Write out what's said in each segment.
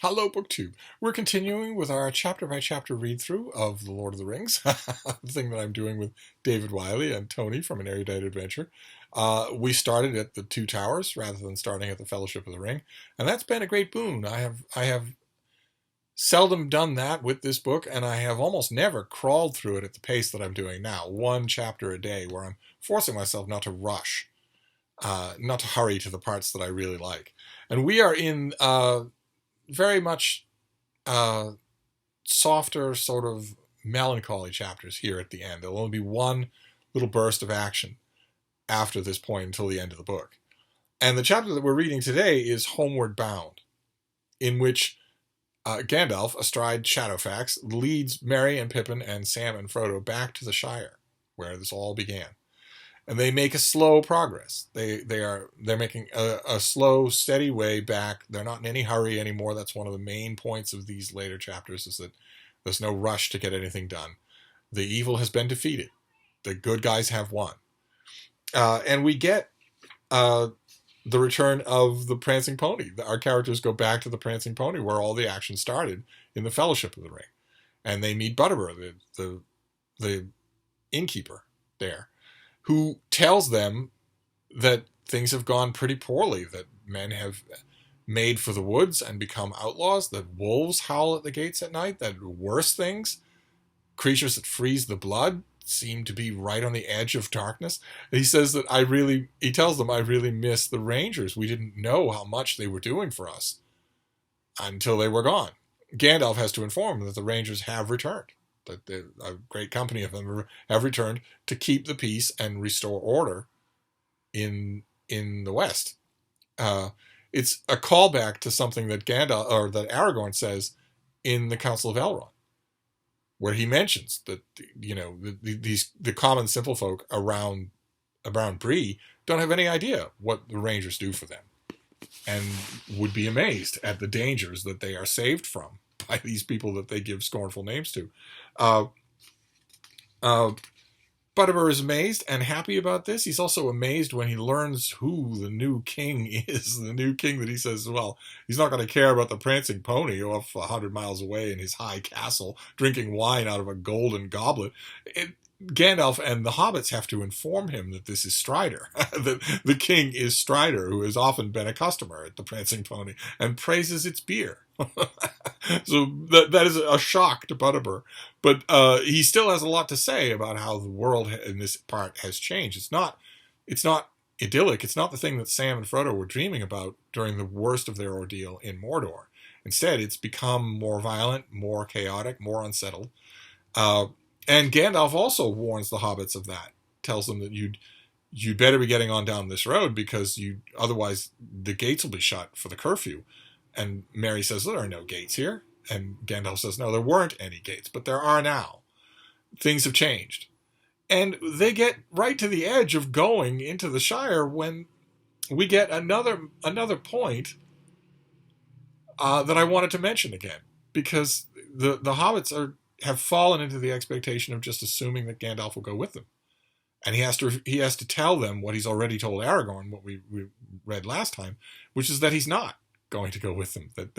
Hello, BookTube. We're continuing with our chapter-by-chapter read-through of The Lord of the Rings, the thing that I'm doing with David Wiley and Tony from An Erudite Adventure. We started at the Two Towers rather than starting at the Fellowship of the Ring, and that's been a great boon. I have seldom done that with this book, and I have almost never crawled through it at the pace that I'm doing now, one chapter a day, where I'm forcing myself not to rush, not to hurry to the parts that I really like. And we are in very much softer, sort of melancholy chapters here at the end. There'll only be one little burst of action after this point until the end of the book. And the chapter that we're reading today is Homeward Bound, in which Gandalf, astride Shadowfax, leads Merry and Pippin and Sam and Frodo back to the Shire, where this all began. And they make a slow progress. They're making a slow, steady way back. They're not in any hurry anymore. That's one of the main points of these later chapters, is that there's no rush to get anything done. The evil has been defeated. The good guys have won. And we get the return of the Prancing Pony. Our characters go back to the Prancing Pony, where all the action started in the Fellowship of the Ring. And they meet Butterbur, the innkeeper there, who tells them that things have gone pretty poorly, that men have made for the woods and become outlaws, that wolves howl at the gates at night, that worse things, creatures that freeze the blood, seem to be right on the edge of darkness. He says that he tells them, I really miss the Rangers. We didn't know how much they were doing for us until they were gone. Gandalf has to inform them that the Rangers have returned, that a great company of them have returned to keep the peace and restore order in the West. It's a callback to something that that Aragorn says in the Council of Elrond, where he mentions that the common simple folk around Bree don't have any idea what the Rangers do for them, and would be amazed at the dangers that they are saved from by these people that they give scornful names to. Butterbur is amazed and happy about this. He's also amazed when he learns who the new king is. The new king that he says, well, he's not going to care about the Prancing Pony off 100 miles away in his high castle, drinking wine out of a golden goblet. Gandalf and the hobbits have to inform him that this is Strider, that the king is Strider, who has often been a customer at the Prancing Pony and praises its beer. So that is a shock to Butterbur. But he still has a lot to say about how the world in this part has changed. It's not idyllic. It's not the thing that Sam and Frodo were dreaming about during the worst of their ordeal in Mordor. Instead, it's become more violent, more chaotic, more unsettled. And Gandalf also warns the hobbits of that. Tells them that you'd better be getting on down this road, because otherwise the gates will be shut for the curfew. And Merry says, there are no gates here. And Gandalf says, no, there weren't any gates, but there are now. Things have changed. And they get right to the edge of going into the Shire when we get another point that I wanted to mention again. Because the hobbits have fallen into the expectation of just assuming that Gandalf will go with them. And he has to tell them what he's already told Aragorn, what we read last time, which is that he's not going to go with them, that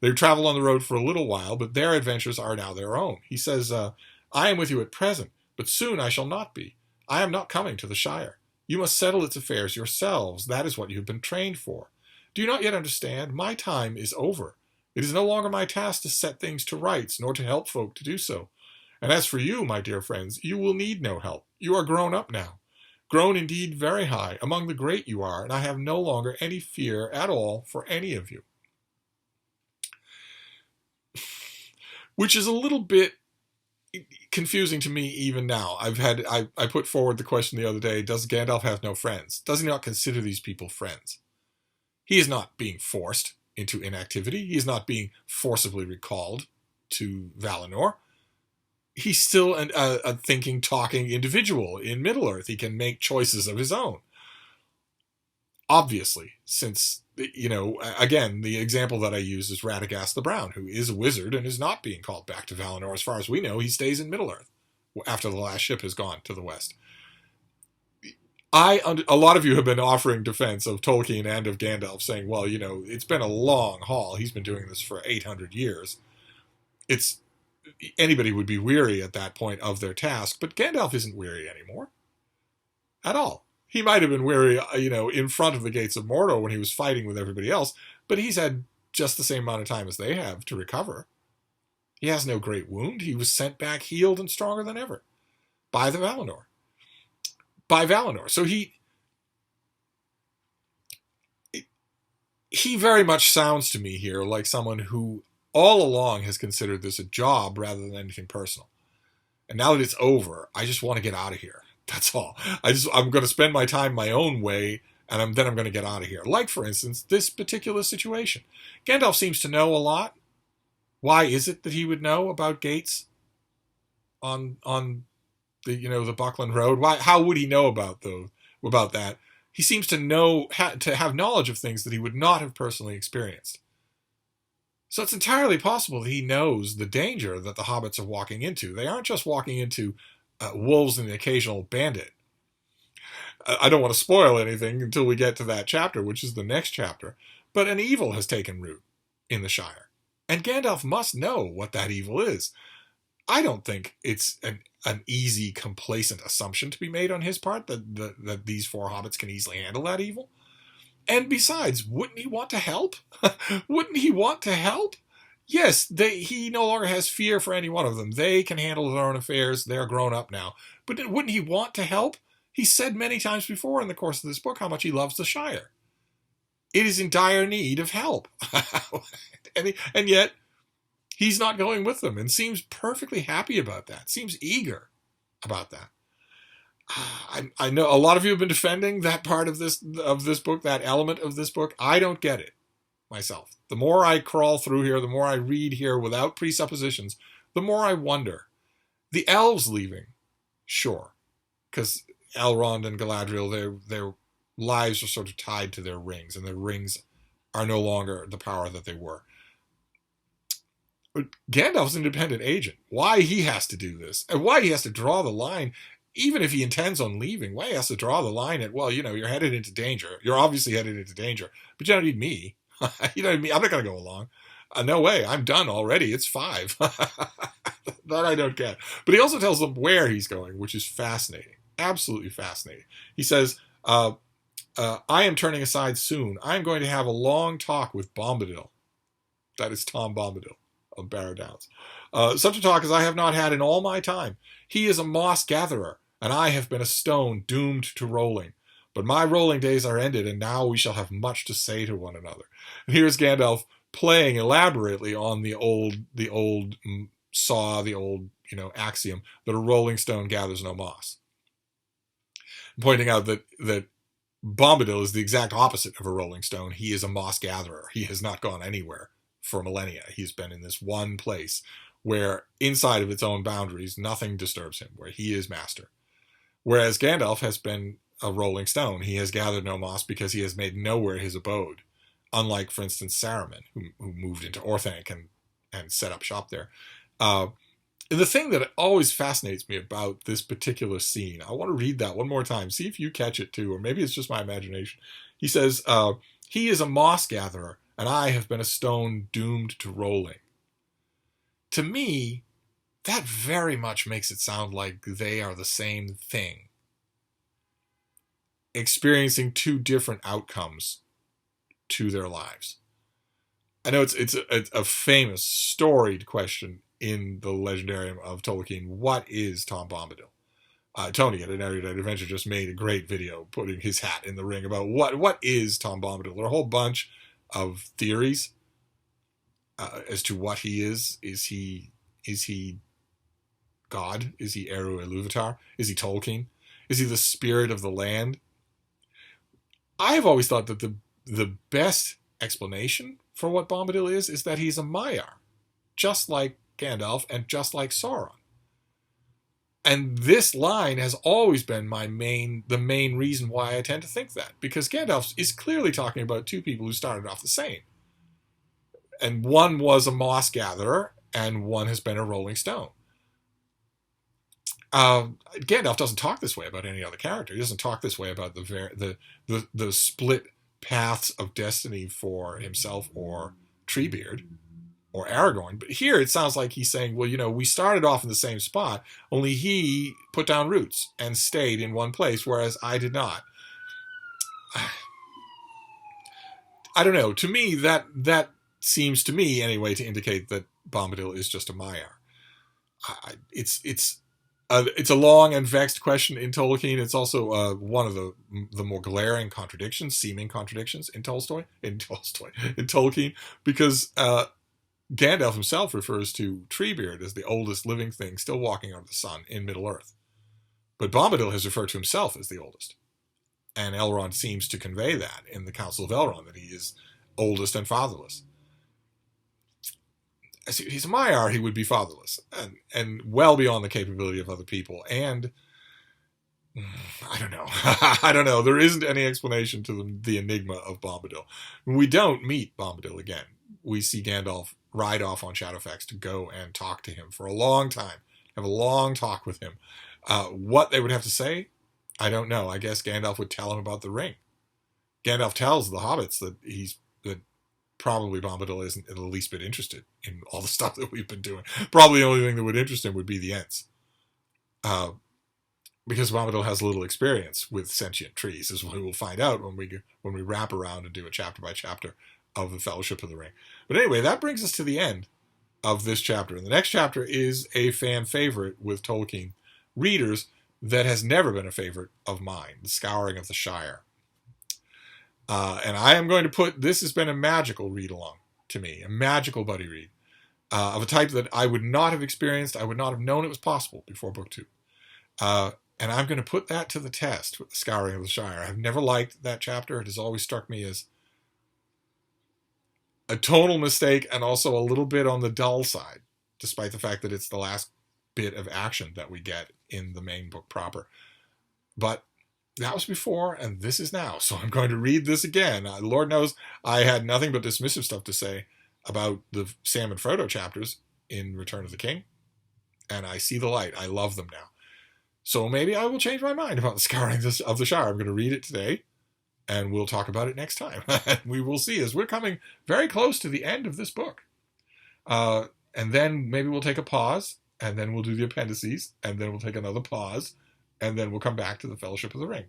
they travel on the road for a little while, but their adventures are now their own. He says, I am with you at present, but soon I shall not be. I am not coming to the Shire. You must settle its affairs yourselves. That is what you have been trained for. Do you not yet understand? My time is over. It is no longer my task to set things to rights, nor to help folk to do so. And as for you, my dear friends, you will need no help. You are grown up now. Grown indeed very high. Among the great you are, and I have no longer any fear at all for any of you. Which is a little bit confusing to me even now. I put forward the question the other day, does Gandalf have no friends? Does he not consider these people friends? He is not being forced into inactivity. He is not being forcibly recalled to Valinor. He's still a thinking, talking individual in Middle-earth. He can make choices of his own. Obviously, since, again, the example that I use is Radagast the Brown, who is a wizard and is not being called back to Valinor. As far as we know, he stays in Middle-earth after the last ship has gone to the west. A lot of you have been offering defense of Tolkien and of Gandalf, saying, well, it's been a long haul. He's been doing this for 800 years. Anybody would be weary at that point of their task, but Gandalf isn't weary anymore. At all. He might have been weary, in front of the gates of Mordor when he was fighting with everybody else, but he's had just the same amount of time as they have to recover. He has no great wound. He was sent back healed and stronger than ever by Valinor. So he very much sounds to me here like someone who all along has considered this a job rather than anything personal. And now that it's over, I just want to get out of here. That's all. I'm going to spend my time my own way, and then I'm going to get out of here. Like, for instance, this particular situation. Gandalf seems to know a lot. Why is it that he would know about gates on the Buckland Road? How would he know about that? He seems to have knowledge of things that he would not have personally experienced. So it's entirely possible that he knows the danger that the hobbits are walking into. They aren't just walking into wolves and the occasional bandit. I don't want to spoil anything until we get to that chapter, which is the next chapter, but an evil has taken root in the Shire. And Gandalf must know what that evil is. I don't think it's an easy, complacent assumption to be made on his part that these 4 hobbits can easily handle that evil. And besides, wouldn't he want to help? Wouldn't he want to help? Yes, he no longer has fear for any one of them. They can handle their own affairs. They're grown up now. But wouldn't he want to help? He said many times before in the course of this book how much he loves the Shire. It is in dire need of help. and yet, he's not going with them and seems perfectly happy about that, seems eager about that. I know a lot of you have been defending that part of this book, that element of this book. I don't get it myself. The more I crawl through here, the more I read here without presuppositions, the more I wonder. The elves leaving, sure, because Elrond and Galadriel, their lives are sort of tied to their rings, and their rings are no longer the power that they were. But Gandalf's an independent agent. Why he has to do this, and why he has to draw the line, even if he intends on leaving, why he has to draw the line at, well, you're headed into danger. You're obviously headed into danger, but you don't need me. You don't need me. I'm not going to go along. No way. I'm done already. It's 5. That I don't get. But he also tells them where he's going, which is fascinating. Absolutely fascinating. He says, I am turning aside soon. I'm going to have a long talk with Bombadil. That is Tom Bombadil of Barrow Downs. Such a talk as I have not had in all my time. He is a moss gatherer, and I have been a stone doomed to rolling. But my rolling days are ended, and now we shall have much to say to one another. And here's Gandalf playing elaborately on the old saw, the old axiom that a rolling stone gathers no moss, pointing out that Bombadil is the exact opposite of a rolling stone. He is a moss gatherer. He has not gone anywhere for millennia. He's been in this one place where inside of its own boundaries, nothing disturbs him, where he is master. Whereas Gandalf has been a rolling stone. He has gathered no moss because he has made nowhere his abode. Unlike, for instance, Saruman, who moved into Orthanc and set up shop there. The thing that always fascinates me about this particular scene, I want to read that one more time, see if you catch it too, or maybe it's just my imagination. He says, he is a moss gatherer, and I have been a stone doomed to rolling. To me, that very much makes it sound like they are the same thing, experiencing 2 different outcomes to their lives. I know it's a famous, storied question in the Legendarium of Tolkien. What is Tom Bombadil? Tony at An Erudite Adventure just made a great video putting his hat in the ring about what is Tom Bombadil. There are a whole bunch of theories as to what he is. Is he God? Is he Eru Ilúvatar? Is he Tolkien? Is he the spirit of the land? I have always thought that the best explanation for what Bombadil is that he's a Maiar, just like Gandalf and just like Sauron. And this line has always been the main reason why I tend to think that, because Gandalf is clearly talking about 2 people who started off the same. And one was a moss gatherer, and one has been a rolling stone. Gandalf doesn't talk this way about any other character. He doesn't talk this way about the split paths of destiny for himself or Treebeard or Aragorn. But here it sounds like he's saying, well, we started off in the same spot, only he put down roots and stayed in one place, whereas I did not. I don't know. To me, that seems to me anyway to indicate that Bombadil is just a Maiar. It's a long and vexed question in Tolkien. It's also one of the more glaring seeming contradictions in Tolkien, because Gandalf himself refers to Treebeard as the oldest living thing still walking under the sun in Middle-earth. But Bombadil has referred to himself as the oldest. And Elrond seems to convey that in the Council of Elrond, that he is oldest and fatherless. As he's a Maiar, he would be fatherless, and well beyond the capability of other people. And I don't know. I don't know. There isn't any explanation to the enigma of Bombadil. We don't meet Bombadil again. We see Gandalf ride off on Shadowfax to go and talk to him for a long time, have a long talk with him. What they would have to say, I don't know. I guess Gandalf would tell him about the ring. Gandalf tells the hobbits that probably Bombadil isn't in the least bit interested in all the stuff that we've been doing. Probably the only thing that would interest him would be the Ents. Because Bombadil has little experience with sentient trees, as we will find out when we wrap around and do a chapter by chapter of the Fellowship of the Ring. But anyway, that brings us to the end of this chapter. And the next chapter is a fan favorite with Tolkien readers that has never been a favorite of mine, The Scouring of the Shire. And I am going to put, this has been a magical read-along to me, a magical buddy read, of a type that I would not have experienced, I would not have known it was possible before Book 2. And I'm going to put that to the test with The Scouring of the Shire. I've never liked that chapter. It has always struck me as a tonal mistake and also a little bit on the dull side, despite the fact that it's the last bit of action that we get in the main book proper. But that was before, and this is now. So I'm going to read this again. Lord knows I had nothing but dismissive stuff to say about the Sam and Frodo chapters in Return of the King. And I see the light. I love them now. So maybe I will change my mind about The Scouring of the Shire. I'm going to read it today, and we'll talk about it next time. We will see, as we're coming very close to the end of this book. And then maybe we'll take a pause, and then we'll do the appendices, and then we'll take another pause, and then we'll come back to the Fellowship of the Ring.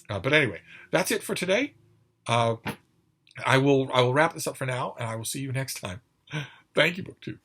But anyway, that's it for today. I will wrap this up for now, and I will see you next time. Thank you, Book 2.